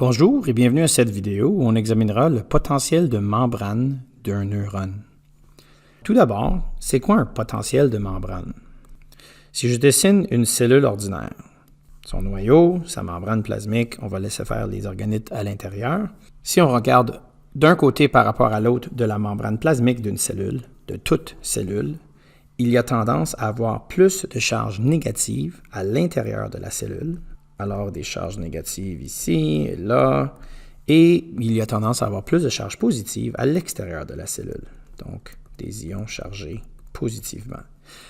Bonjour et bienvenue à cette vidéo où on examinera le potentiel de membrane d'un neurone. Tout d'abord, c'est quoi un potentiel de membrane? Si je dessine une cellule ordinaire, son noyau, sa membrane plasmique, on va laisser faire les organites à l'intérieur. Si on regarde d'un côté par rapport à l'autre de la membrane plasmique d'une cellule, de toute cellule, il y a tendance à avoir plus de charges négatives à l'intérieur de la cellule. Alors, des charges négatives ici et là, et il y a tendance à avoir plus de charges positives à l'extérieur de la cellule. Donc, des ions chargés positivement.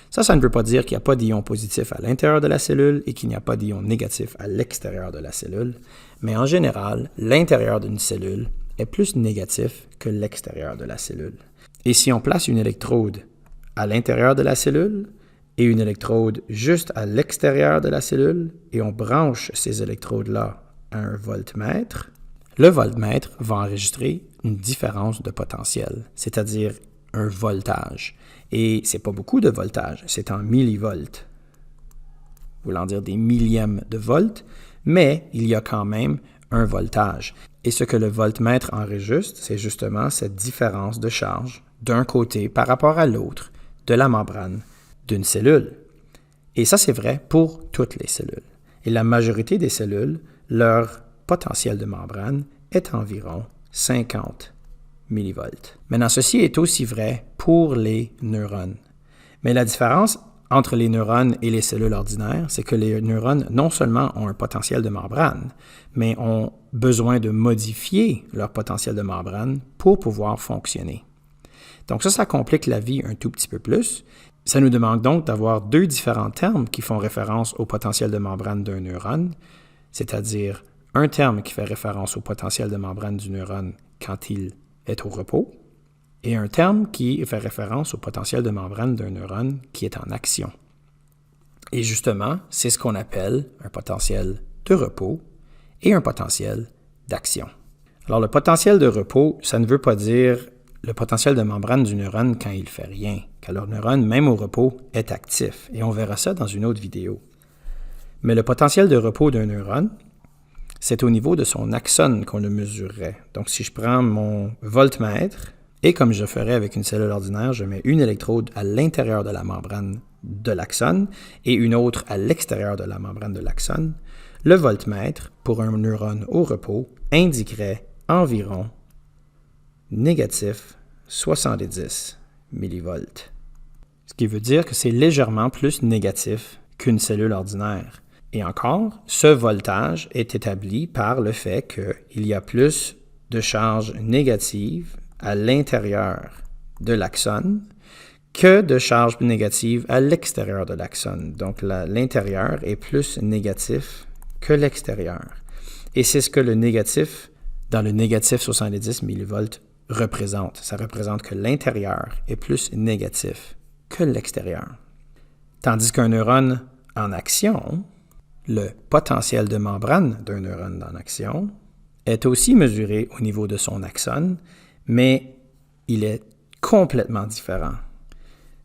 Ça ne veut pas dire qu'il n'y a pas d'ions positifs à l'intérieur de la cellule et qu'il n'y a pas d'ions négatifs à l'extérieur de la cellule, mais en général, l'intérieur d'une cellule est plus négatif que l'extérieur de la cellule. Et si on place une électrode à l'intérieur de la cellule et une électrode juste à l'extérieur de la cellule et on branche ces électrodes-là à un voltmètre, le voltmètre va enregistrer une différence de potentiel, c'est-à-dire un voltage. Et c'est pas beaucoup de voltage, c'est en millivolts, voulant dire des millièmes de volts, mais il y a quand même un voltage. Et ce que le voltmètre enregistre, c'est justement cette différence de charge d'un côté par rapport à l'autre de la membrane d'une cellule. Et ça, c'est vrai pour toutes les cellules. Et la majorité des cellules, leur potentiel de membrane est environ 50 millivolts. Maintenant, ceci est aussi vrai pour les neurones. Mais la différence entre les neurones et les cellules ordinaires, c'est que les neurones non seulement ont un potentiel de membrane, mais ont besoin de modifier leur potentiel de membrane pour pouvoir fonctionner. Donc ça complique la vie un tout petit peu plus. Ça nous demande donc d'avoir deux différents termes qui font référence au potentiel de membrane d'un neurone, c'est-à-dire un terme qui fait référence au potentiel de membrane du neurone quand il est au repos, et un terme qui fait référence au potentiel de membrane d'un neurone qui est en action. Et justement, c'est ce qu'on appelle un potentiel de repos et un potentiel d'action. Alors le potentiel de repos, ça ne veut pas dire le potentiel de membrane du neurone quand il ne fait rien, car le neurone, même au repos, est actif, et on verra ça dans une autre vidéo. Mais le potentiel de repos d'un neurone, c'est au niveau de son axone qu'on le mesurerait. Donc si je prends mon voltmètre, et comme je ferais avec une cellule ordinaire, je mets une électrode à l'intérieur de la membrane de l'axone et une autre à l'extérieur de la membrane de l'axone, le voltmètre, pour un neurone au repos, indiquerait environ négatif 70 millivolts. Ce qui veut dire que c'est légèrement plus négatif qu'une cellule ordinaire. Et encore, ce voltage est établi par le fait qu'il y a plus de charges négatives à l'intérieur de l'axone que de charges négatives à l'extérieur de l'axone. Donc l'intérieur est plus négatif que l'extérieur. Et c'est ce que le négatif, dans le négatif 70 millivolts, représente. Ça représente que l'intérieur est plus négatif que l'extérieur. Tandis qu'un neurone en action, le potentiel de membrane d'un neurone en action, est aussi mesuré au niveau de son axone, mais il est complètement différent.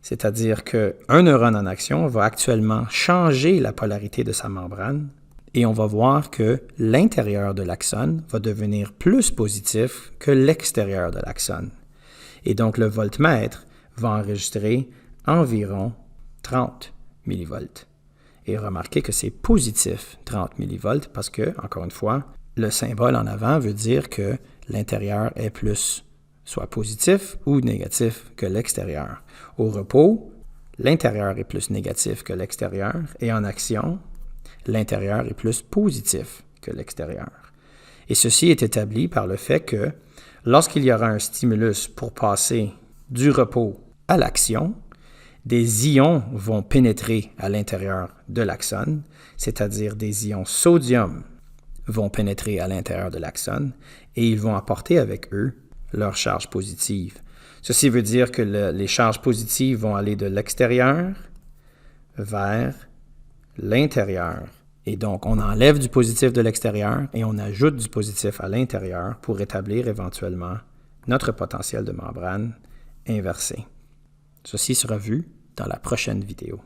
C'est-à-dire qu'un neurone en action va actuellement changer la polarité de sa membrane et on va voir que l'intérieur de l'axone va devenir plus positif que l'extérieur de l'axone. Et donc, le voltmètre va enregistrer environ 30 millivolts. Et remarquez que c'est positif 30 millivolts parce que, encore une fois, le symbole en avant veut dire que l'intérieur est plus soit positif ou négatif que l'extérieur. Au repos, l'intérieur est plus négatif que l'extérieur et en action, l'intérieur est plus positif que l'extérieur. Et ceci est établi par le fait que lorsqu'il y aura un stimulus pour passer du repos à l'action, des ions vont pénétrer à l'intérieur de l'axone, c'est-à-dire des ions sodium vont pénétrer à l'intérieur de l'axone et ils vont apporter avec eux leur charge positive. Ceci veut dire que les charges positives vont aller de l'extérieur vers l'intérieur. Et donc, on enlève du positif de l'extérieur et on ajoute du positif à l'intérieur pour établir éventuellement notre potentiel de membrane inversé. Ceci sera vu dans la prochaine vidéo.